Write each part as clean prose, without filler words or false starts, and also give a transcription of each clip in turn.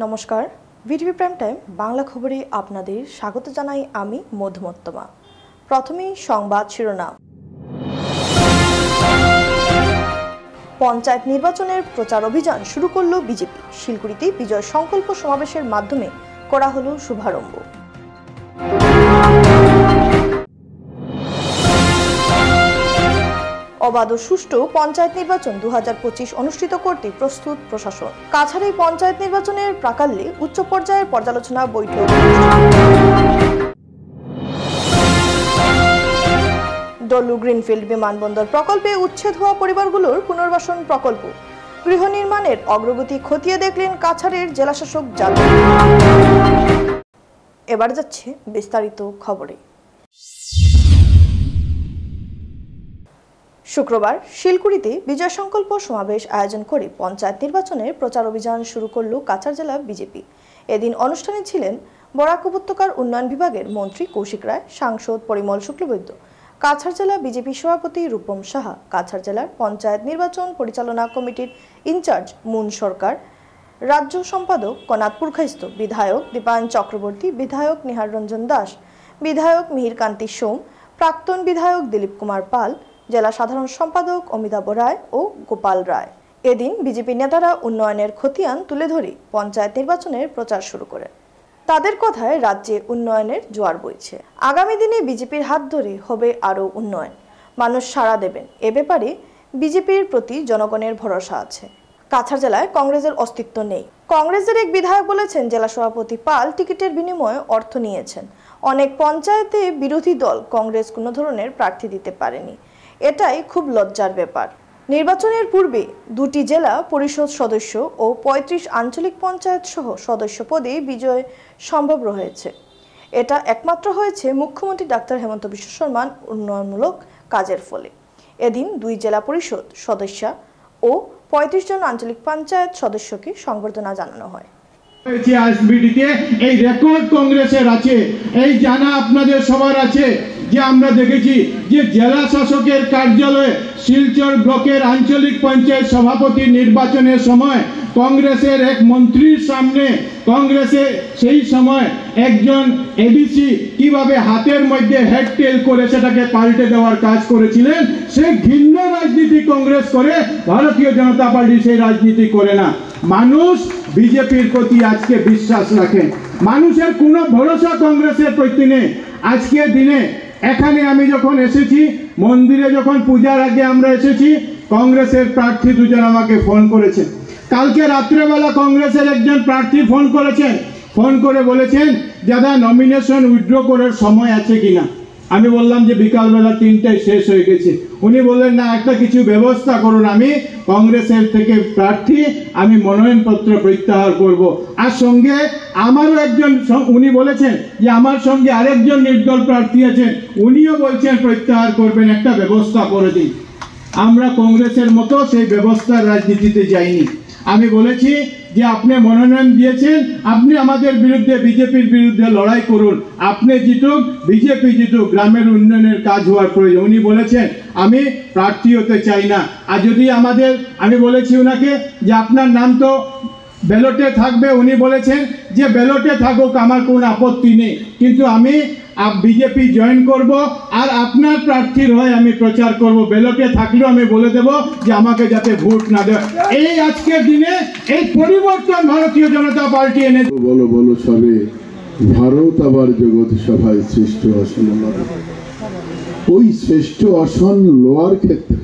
নমস্কার, VTV prime time Bangla খবরে আপনাদের স্বাগত জানাই আমি মধুমত্তমা। প্রথমেই সংবাদ শিরোনাম। পঞ্চায়েত নির্বাচনের প্রচার অভিযান শুরু করল বিজেপি। শিলকুড়িতে বিজয় সংকল্প সমাবেশের মাধ্যমে করা হলো শুভারম্ভ। অবাধ ও সুষ্ঠু পঞ্চায়েত নির্বাচন 2025 অনুষ্ঠিত করতে প্রস্তুত প্রশাসন। কাছাড়ে পঞ্চায়েত নির্বাচনের প্রাক্কালে উচ্চ পর্যায়ের পর্যালোচনা বৈঠক। ডলু গ্রিনফিল্ড বিমানবন্দর প্রকল্পে উচ্ছেদ হওয়া পরিবারগুলোর পুনর্বাসন প্রকল্প। গৃহ নির্মাণের অগ্রগতি খতিয়ে দেখলেন কাছাড়ের জেলাশাসক যাদব। এবার যাচ্ছে বিস্তারিত খবরে। শুক্রবার শিলকুড়িতে বিজয় সংকল্প সমাবেশ আয়োজন করে পঞ্চায়েত নির্বাচনের প্রচার অভিযান শুরু করল কাছাড় জেলা বিজেপি। এদিন অনুষ্ঠানে ছিলেন বরাক উপত্যকার উন্নয়ন বিভাগের মন্ত্রী কৌশিক রায়, সাংসদ পরিমল শুক্লবৈদ্য, কাছাড় জেলা বিজেপি সভাপতি রূপম সাহা, কাছাড় জেলার পঞ্চায়েত নির্বাচন পরিচালনা কমিটির ইনচার্জ মুন সরকার, রাজ্য সম্পাদক কনাথ পুরখাইস্ত, বিধায়ক দীপায়ন চক্রবর্তী, বিধায়ক নিহার রঞ্জন দাস, বিধায়ক মিহিরকান্তি সোম, প্রাক্তন বিধায়ক দিলীপ কুমার পাল, জেলা সাধারণ সম্পাদক অমিতাভ রায় ও গোপাল রায়। এদিন বিজেপি নেতারা উন্নয়নের খতিয়ান তুলে ধরে পঞ্চায়েত নির্বাচনের প্রচার শুরু করে। তাদের কথায় রাজ্যে উন্নয়নের জোয়ার বইছে। আগামী দিনে বিজেপির হাত ধরে হবে আরও উন্নয়ন। মানুষ সাড়া দেবেন, এ ব্যাপারে বিজেপির প্রতি জনগণের ভরসা আছে। কাছাড় জেলায় কংগ্রেসের অস্তিত্ব নেই। কংগ্রেসের এক বিধায়ক বলেছেন, জেলা সভাপতি পাল টিকিটের বিনিময়ে অর্থ নিয়েছেন। অনেক পঞ্চায়েতে বিরোধী দল কংগ্রেস কোনো ধরনের প্রার্থী দিতে পারেনি। এটাই খুব লজ্জার ব্যাপার। নির্বাচনের পূর্বে 2টি জেলা পরিষদ সদস্য ও 35 আঞ্চলিক পঞ্চায়েত সহ সদস্য পদে বিজয় সম্ভব রয়েছে। এটা একমাত্র হয়েছে মুখ্যমন্ত্রী ডাক্তার হেমন্ত বিশ্ব শর্মার উন্নয়নমূলক কাজের ফলে। এদিন 2 জেলা পরিষদ সদস্য ও 35 জন আঞ্চলিক পঞ্চায়েত সদস্যকে সংবর্ধনা জানানো হয়। এই রেকর্ড কংগ্রেসের আছে, এই জানা আপনাদের সবার আছে যে আমরা দেখেছি যে জেলা শাসকের কার্যালয়ে শিলচর ব্লকের আঞ্চলিক পঞ্চায়েত সভাপতি নির্বাচনের সময় কংগ্রেসের এক মন্ত্রীর সামনে কংগ্রেসে সেই সময় একজন এডিসি কিভাবে হাতের মধ্যে হেডটেল করে সেটাকে পাল্টে দেওয়ার কাজ করেছিলেন। সে ঘৃণ্য রাজনীতি কংগ্রেস করে, ভারতীয় জনতা পার্টি সেই রাজনীতি করে না। মানুষ বিজেপির প্রতি আজকে বিশ্বাস রাখেন, মানুষের কোনো ভরসা কংগ্রেসের প্রতি নেই। আজকের দিনে এখানে আমি যখন এসেছি, মন্দিরে যখন পূজার আগে আমরা এসেছি, কংগ্রেসের প্রার্থী দুজন আমাকে ফোন করেছেন। কালকে রাত্রেবেলা কংগ্রেসের একজন প্রার্থী ফোন করেছেন, ফোন করে বলেছেন, দাদা নমিনেশন উইথড্র করার সময় আছে কিনা। আমি বললাম যে বিকালবেলা 3টায় শেষ হয়ে গেছে। উনি বললেন, না একটা কিছু ব্যবস্থা করুন, আমি কংগ্রেসের থেকে প্রার্থী, আমি মনোনয়নপত্র প্রত্যাহার করব। আর সঙ্গে আমারও একজন, উনি বলেছেন যে আমার সঙ্গে আরেকজন নির্দল প্রার্থী আছেন, উনিও বলছেন প্রত্যাহার করবেন, একটা ব্যবস্থা করে দিন। আমরা কংগ্রেসের মতো সেই ব্যবস্থার রাজনীতিতে যাইনি। আমি বলেছি যে আপনি মনোনয়ন দিয়েছেন, আপনি আমাদের বিরুদ্ধে, বিজেপির বিরুদ্ধে লড়াই করুন, আপনি জিতুক, বিজেপি জিতুক, গ্রামের উন্নয়নের কাজ হওয়ার প্রয়োজন। উনি বলেছেন আমি প্রার্থী হতে চাই না। আর যদি আমি বলেছি ওনাকে যে আপনার নাম তো ব্যালটে থাকবে, উনি বলেছেন যে ব্যালটে থাকুক, আমার কোনো আপত্তি নেই, কিন্তু আমি বিজেপি জয়েন করব আর আপনার প্রার্থীর হয়ে আমি প্রচার করব। ব্যালটে থাকলেও আমি বলে দেব যে আমাকে যাতে ভোট না দেয়। এই আজকের দিনে এই পরিবর্তন ভারতীয় জনতা পার্টি এনে। বলো বলো সবে ভারত আবার জগৎ সভায় শ্রেষ্ঠ আসন, ওই শ্রেষ্ঠ আসন লোয়ার ক্ষেত্রে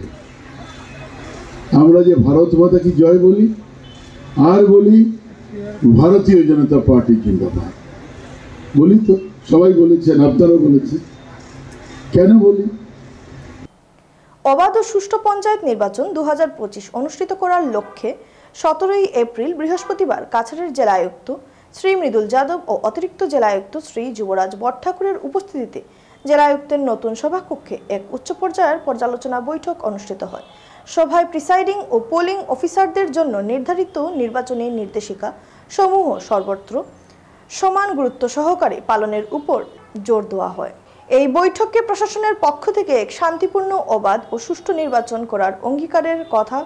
আমরা যে ভারত মাতা কি জয় বলি আর বলি ভারতীয় জনতা পার্টি জিন্দাবাদ বলি, তো সবাই বলেছেন, আপনারাও বলেছেন, কেন বলি? অবাধ ও সুষ্ঠু পঞ্চায়েত নির্বাচন 2025 অনুষ্ঠিত করার লক্ষ্যে 17 এপ্রিল বৃহস্পতিবার কাছাড়ের জেলা আয়ুক্ত শ্রী মৃদুল যাদব ও অতিরিক্ত জেলা আয়ুক্ত শ্রী যুবরাজ বটঠাকুরের উপস্থিতিতে জেলা আয়ুক্তের নতুন সভাকক্ষে এক উচ্চ পর্যায়ের পর্যালোচনা বৈঠক অনুষ্ঠিত হয়। সভায় প্রিসাইডিং ও পোলিং অফিসারদের জন্য নির্ধারিত নির্বাচনী নির্দেশিকা সমূহ সর্বত্র সমান গুরুত্ব সহকারে পালনের উপর জোর দেওয়া হয়। এই বৈঠকে প্রশাসনের পক্ষ থেকে এক শান্তিপূর্ণ, অবাধ ও সুষ্ঠু নির্বাচন করার অঙ্গীকারের কথা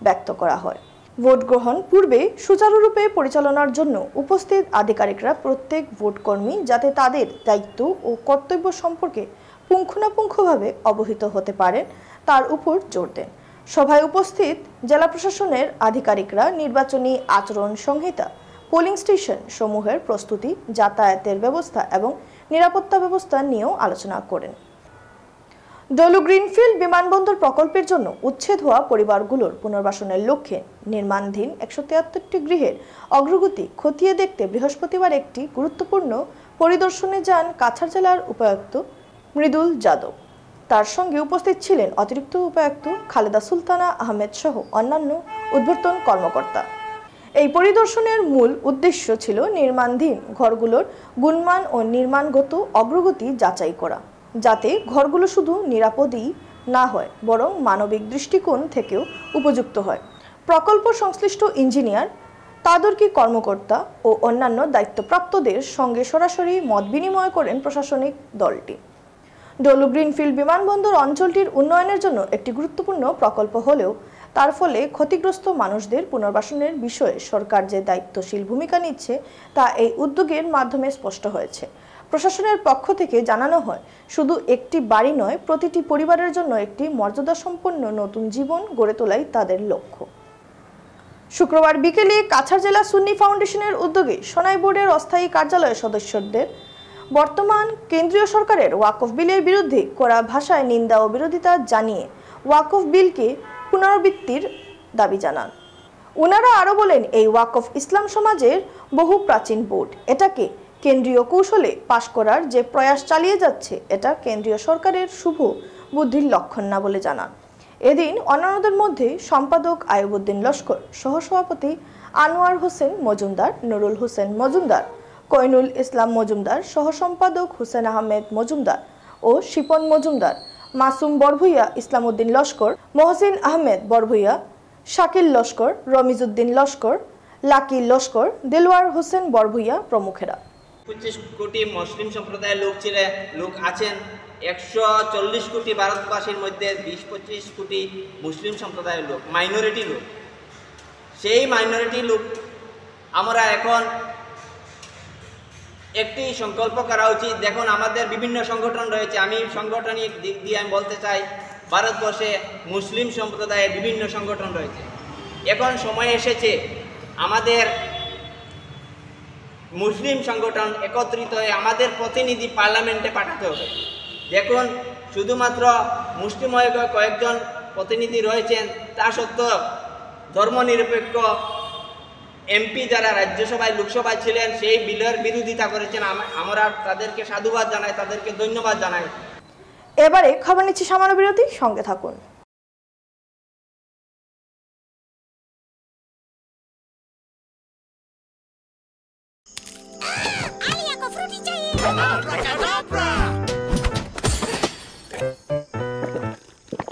ব্যক্ত করা হয়। ভোট গ্রহণ পূর্বে সুচারুরূপে পরিচালনার জন্য উপস্থিত আধিকারিকরা প্রত্যেক ভোটকর্মী যাতে তাদের দায়িত্ব ও কর্তব্য সম্পর্কে পুঙ্খানুপুঙ্খভাবে অবহিত হতে পারেন তার উপর জোর দেন। সভায় উপস্থিত জেলা প্রশাসনের আধিকারিকরা নির্বাচনী আচরণ সংহিতা, পোলিং স্টেশন সমূহের প্রস্তুতি, যাতায়াতের ব্যবস্থা এবং নিরাপত্তা ব্যবস্থা নিয়েও আলোচনা করেন। ডলু গ্রিনফিল্ড বিমানবন্দর প্রকল্পের জন্য উচ্ছেদ হওয়া পরিবারগুলোর পুনর্বাসনের লক্ষ্যে নির্মাণাধীন 173টি গৃহের অগ্রগতি খতিয়ে দেখতে বৃহস্পতিবার একটি গুরুত্বপূর্ণ পরিদর্শনে যান কাছাড় জেলার উপায়ুক্ত মৃদুল যাদব। তার সঙ্গে উপস্থিত ছিলেন অতিরিক্ত উপায়ুক্ত খালেদা সুলতানা আহমেদ সহ অন্যান্য উদ্বর্তন কর্মকর্তা। এই পরিদর্শনের মূল উদ্দেশ্য ছিল নির্মাণাধীন ঘরগুলোর গুণমান ও নির্মাণগত অগ্রগতি যাচাই করা, যাতে ঘরগুলো শুধু নিরাপদই না হয় বরং মানবিক দৃষ্টিকোণ থেকেও উপযুক্ত হয়। প্রকল্প সংশ্লিষ্ট ইঞ্জিনিয়ার, তদারকি কর্মকর্তা ও অন্যান্য দায়িত্বপ্রাপ্তদের সঙ্গে সরাসরি মত বিনিময় করেন প্রশাসনিক দলটি। ডলু গ্রিনফিল্ড বিমানবন্দর অঞ্চলটির উন্নয়নের জন্য একটি গুরুত্বপূর্ণ প্রকল্প হলেও তার ফলে ক্ষতিগ্রস্ত মানুষদের পুনর্বাসনের বিষয়ে সরকার যে দায়িত্বশীল ভূমিকা নিচ্ছে তা এই উদ্যোগের মাধ্যমে স্পষ্ট হয়েছে। প্রশাসনের পক্ষ থেকে জানানো হয়, শুধু একটি বাড়ি নয়, প্রতিটি পরিবারের জন্য একটি মর্যাদাসম্পন্ন নতুন জীবন গড়ে তোলাই তাদের লক্ষ্য। শুক্রবার বিকেলে কাছাড় জেলা সুন্নি ফাউন্ডেশনের উদ্যোগে সোনাই বোর্ডের অস্থায়ী কার্যালয়ের সদস্যদের বর্তমান কেন্দ্রীয় সরকারের ওয়াকফ বিলের বিরুদ্ধে কড়া ভাষায় নিন্দা ও বিরোধিতা জানিয়ে ওয়াকফ বিলকে পুনরাবৃত্তির দাবি জানান। ওনারা আরও বলেন, এই ওয়াকফ ইসলাম সমাজের বহু প্রাচীন বোর্ড, এটাকে কেন্দ্রীয় কৌশলে পাশ করার যে প্রয়াস চালিয়ে যাচ্ছে এটা কেন্দ্রীয় সরকারের শুভ বুদ্ধির লক্ষণ না বলে জানান। এদিন অন্যান্যদের মধ্যে সম্পাদক আয়ুবউদ্দিন লস্কর, সহসভাপতি আনোয়ার হোসেন মজুমদার, নুরুল হোসেন মজুমদার, কইনুল ইসলাম মজুমদার, সহসম্পাদক হুসেন আহমেদ মজুমদার ও শিপন মজুমদার, মাসুম বরভুইয়া, ইসলামউদ্দিন লস্কর, মহসিন আহমেদ বরভুইয়া, শাকিল লস্কর, রমিজউদ্দিন লস্কর, লাকি লস্কর, দিলওয়ার হোসেন বরভুইয়া প্রমুখেরা। 25 কোটি মুসলিম সম্প্রদায়ের লোক আছেন। 140 কোটি ভারতবাসীর মধ্যে 20-25 কোটি মুসলিম সম্প্রদায়ের লোক, মাইনরিটি লোক। সেই মাইনরিটি লোক আমরা এখন একটি সংকল্প করা উচিত। দেখুন, আমাদের বিভিন্ন সংগঠন রয়েছে। আমি সাংগঠনিক দিক দিয়ে আমি বলতে চাই, ভারতবর্ষে মুসলিম সম্প্রদায়ের বিভিন্ন সংগঠন রয়েছে। এখন সময় এসেছে আমাদের মুসলিম সংগঠন একত্রিত হয়ে আমাদের প্রতিনিধি পার্লামেন্টে পাঠাতে হবে। দেখুন, শুধুমাত্র মুসলিম কয়েকজন প্রতিনিধি রয়েছেন, তা সত্ত্বেও ধর্মনিরপেক্ষ এমপি যারা রাজ্যসভায় লোকসভায় ছিলেন সেই বিলের বিরোধিতা করেছেন। আমরা তাদেরকে সাধুবাদ জানাই, তাদেরকে ধন্যবাদ জানাই। এবারে খবর নিচ্ছি সামান্য বিরতি, সঙ্গে থাকুন।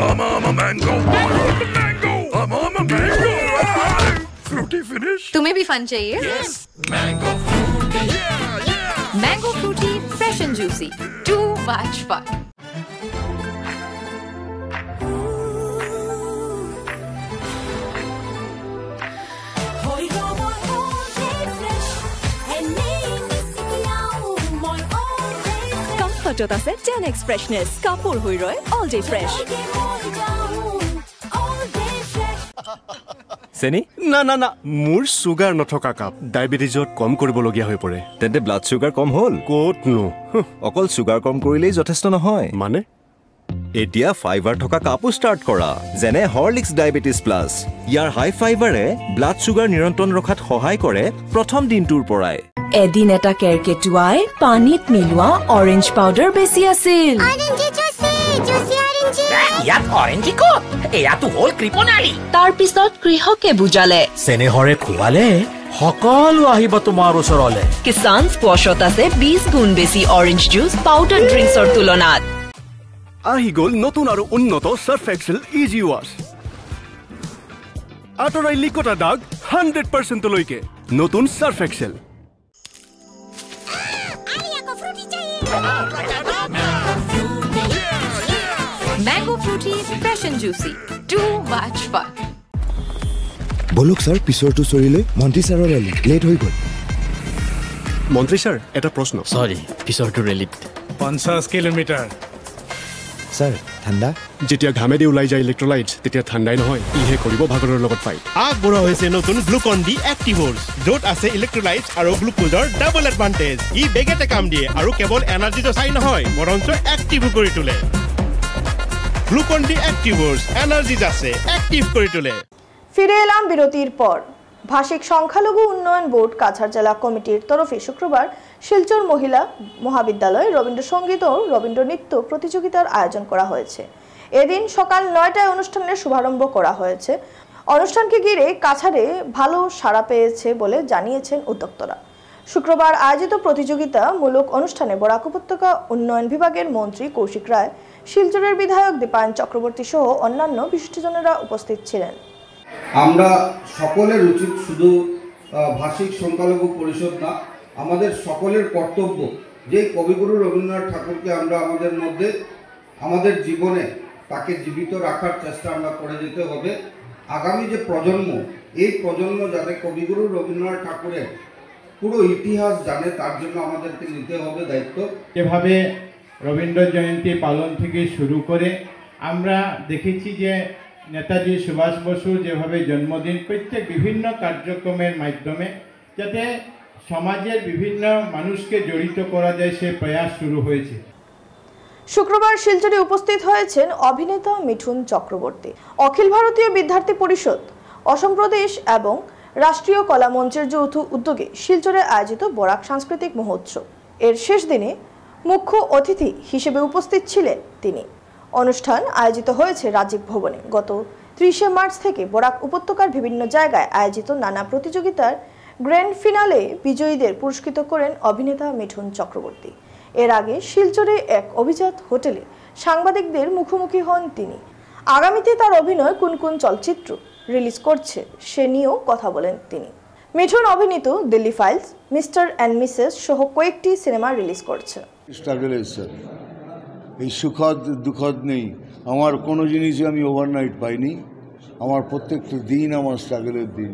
I'm a mango. I'm a mango. Fruity finish. तुम्हें भी फन चाहिए? Yes. Mango fruity. Yeah. Mango fruity, fresh and juicy. Too much fun. কমফৰ্টত আছে 10x ফ্ৰেছনেছ, কাপোৰ হৈ ৰয় অল ডে ফ্ৰেছ। চেনি না না না, মোৰ চুগাৰ নথকা কাপ ডায়েবেটিছত কম কৰিবলগীয়া হৈ পৰে। তেন্তে ব্লাড চুগাৰ কম হ'ল? ক'তনো, অকল চুগাৰ কম কৰিলেই যথেষ্ট নহয়। মানে এতিয়া ফাইবাৰ থকা কাপো ষ্টাৰ্ট কৰা, যেনে হৰলিক্স ডায়েবেটিছ প্লাছ। ইয়াৰ হাই ফাইবাৰে ব্লাড চুগাৰ নিয়ন্ত্ৰণ ৰখাত সহায় কৰে প্ৰথম দিনটোৰ পৰাই। এদিন এটা কেৰকেটুৱাই পানীত মিলোৱা অৰেঞ্জ পাউডাৰ বেছি আছিল। তাৰ পিছত কৃষকে বুজালে, চেনেহৰে খুৱালে সকলো আহিব তোমাৰ ওচৰলে। কিষাণ স্পোৱাছত আছে 20 গুণ বেছি অৰেঞ্জ জুচ পাউডাৰ ড্ৰিংকছৰ তুলনাত। আহি গ'ল নতুন আৰু উন্নত সাৰ্ফ এক্সেল ইজি ৱাছ। আঁতৰাই লিকতা দাগ 100%লৈকে। নতুন Surf Excel. Mango fruity, fresh and juicy. Too much fun. বলক স্যাৰ পিছৰটো চৰিলে মন্ত্ৰী ছাৰৰ ৰেলী লেট হৈ গ'ল মন্ত্ৰী ছাৰ এটা প্ৰশ্ন সৰি পিছৰটো ৰেলীত 50 কিলোমিটাৰ স্যাৰ ঠাণ্ডা যেতিয়া ঘামেদি ওলাই যায় ইলেক্ট্ৰোলাইটছ তেতিয়া ঠাণ্ডাই নহয় ইহে কৰিব ভাগৰৰ লগত ফাইট আগবঢ়া হৈছে নতুন গ্লুকন ডি এক্টিভৰ্ছ য'ত আছে ইলেক্ট্ৰোলাইটছ আৰু গ্লুকোজৰ ডাবল এডভান্টেজ ই বেগেতে কাম দিয়ে আৰু কেৱল এনাৰ্জিটো চাই নহয় বৰঞ্চ এক্টিভো কৰি তোলে গ্লুকন ডি এক্টিভৰ্ছ এনাৰ্জি আছে এক্টিভ কৰি তোলে ফিরে এলাম বিরতির পর ভাষিক সংখ্যালঘু উন্নয়ন বোর্ড কাছাড় জেলা কমিটির তরফে শুক্রবার শিলচর মহিলা মহাবিদ্যালয়ে রবীন্দ্রসঙ্গীত ও রবীন্দ্রনৃত্য প্রতিযোগিতার আয়োজন করা হয়েছে। এদিন সকাল 9টায় অনুষ্ঠানের শুভারম্ভ করা হয়েছে। অনুষ্ঠানকে ঘিরে কাছাড়ে ভালো সাড়া পেয়েছে বলে জানিয়েছেন উদ্যোক্তারা। শুক্রবার আয়োজিত প্রতিযোগিতামূলক অনুষ্ঠানে বরাক উপত্যকা উন্নয়ন বিভাগের মন্ত্রী কৌশিক রায়, শিলচরের বিধায়ক দীপায়ন চক্রবর্তী সহ অন্যান্য বিশিষ্টজনেরা উপস্থিত ছিলেন। আমরা সকলের উচিত শুধু ভাষিক সংখ্যালঘু পরিষদ না, আমাদের সকলের কর্তব্য যে কবিগুরু রবীন্দ্রনাথ ঠাকুরকে আমরা আমাদের মধ্যে আমাদের জীবনে তাকে জীবিত রাখার চেষ্টা আমরা করে যেতে হবে। আগামী যে প্রজন্ম, এই প্রজন্ম যাতে কবিগুরু রবীন্দ্রনাথ ঠাকুরের পুরো ইতিহাস জানে তার জন্য আমাদেরকে নিতে হবে দায়িত্ব। এভাবে রবীন্দ্র জয়ন্তী পালন থেকে শুরু করে আমরা দেখেছি যে নেতাজি সুভাষ বসুর যেভাবে জন্মদিন প্রত্যেক বিভিন্ন কার্যক্রমের মাধ্যমে যাতে সমাজের বিভিন্ন মানুষকে জড়িত করা যায় সে প্রয়াস শুরু হয়েছে। শুক্রবার শিলচরে উপস্থিত হয়েছেন অভিনেতা মিঠুন চক্রবর্তী। অখিল ভারতীয় বিদ্যার্থী পরিষদ, অসম প্রদেশ এবং রাষ্ট্রীয় কলা মঞ্চের যৌথ উদ্যোগে শিলচরে আয়োজিত বরাক সাংস্কৃতিক মহোৎসব এর শেষ দিনে মুখ্য অতিথি হিসেবে উপস্থিত ছিলেন তিনি। অনুষ্ঠান আয়োজিত হয়েছে রাজীব ভবনে। গত 30শে মার্চ থেকে বরাক উপত্যকার বিভিন্ন জায়গায় আয়োজিত নানা প্রতিযোগিতার গ্র্যান্ড ফিনালে বিজয়ীদের পুরস্কৃত করেন অভিনেতা মিঠুন চক্রবর্তী। এর আগে শিলচরে এক অভিজাত হোটেলে সাংবাদিকদের মুখোমুখি হন তিনি। আগামীতে তার অভিনয় কোন কোন চলচ্চিত্র রিলিজ করছে সে নিয়েও কথা বলেন তিনি। মিঠুন অভিনীত Delhi files, mister and Mrs সহ কয়েকটি সিনেমা রিলিজ করছে। এই সুখদ দুঃখদ নেই, আমার কোনো জিনিসই আমি ওভারনাইট পাইনি। আমার প্রত্যেকটা দিন আমার স্ট্রাগলের দিন।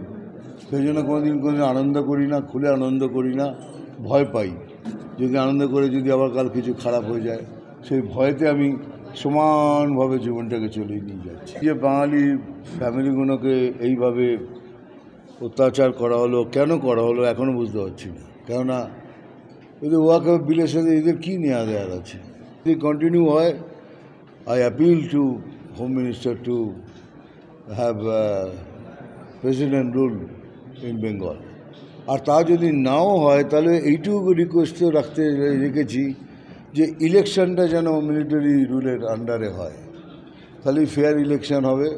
সেই জন্য কোনোদিন আনন্দ করি না, খুলে আনন্দ করি না, ভয় পাই। যদি আনন্দ করে যদি আবার কাল কিছু খারাপ হয়ে যায়, সেই ভয়তে আমি সমানভাবে জীবনটাকে চলিয়ে নিয়ে যাচ্ছি। যে বাঙালি ফ্যামিলিগুলোকে এইভাবে অত্যাচার করা হলো, কেন করা হলো এখনও বুঝতে পারছি না। কেননা এদের ওয়াকা বিলের সাথে এদের কী নেওয়া দেওয়ার আছে। যদি কন্টিনিউ হয়, I appeal to home minister to have president rule in Bengal. আর তা যদি নাও হয় তাহলে এইটুকু রিকোয়েস্টও রেখেছি যে ইলেকশনটা যেন মিলিটারি রুলের আন্ডারে হয়, তাহলে ফেয়ার ইলেকশন হবে।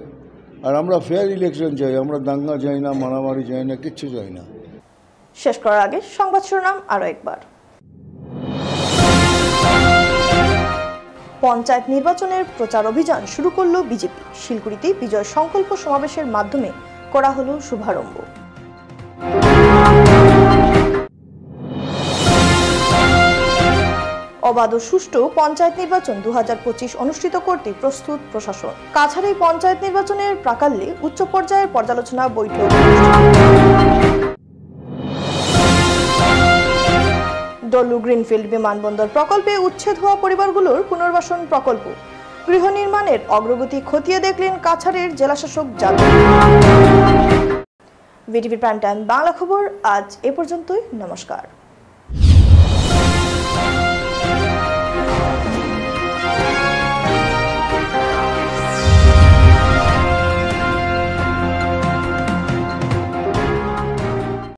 আর আমরা ফেয়ার ইলেকশন চাই, আমরা দাঙ্গা চাই না, মারামারি চাই না, কিচ্ছু চাই না। শেষ করার আগে সংবাদ শিরোনাম আরও একবার। পঞ্চায়েত নির্বাচনের প্রচার অভিযান শুরু করল বিজেপি। শিলগুড়িতে বিজয় সংকল্প সমাবেশের মাধ্যমে করা হলো শুভারম্ভ। অবাধ ও সুষ্ঠু পঞ্চায়েত নির্বাচন 2025 অনুষ্ঠিত করতে প্রস্তুত প্রশাসন। কাছাড়ে পঞ্চায়েত নির্বাচনের প্রাক্কালে উচ্চ পর্যায়ের পর্যালোচনা বৈঠক। ডলু গ্রিনফিল্ড বিমানবন্দর প্রকল্পে উচ্ছেদ হওয়া পরিবারগুলোর পুনর্বাসন প্রকল্প, গৃহ নির্মাণের অগ্রগতি খতিয়ে দেখলেন কাছাড়ের জেলাশাসক Yadav. VTV prime time Bangla খবর আজ এ পর্যন্তই। নমস্কার।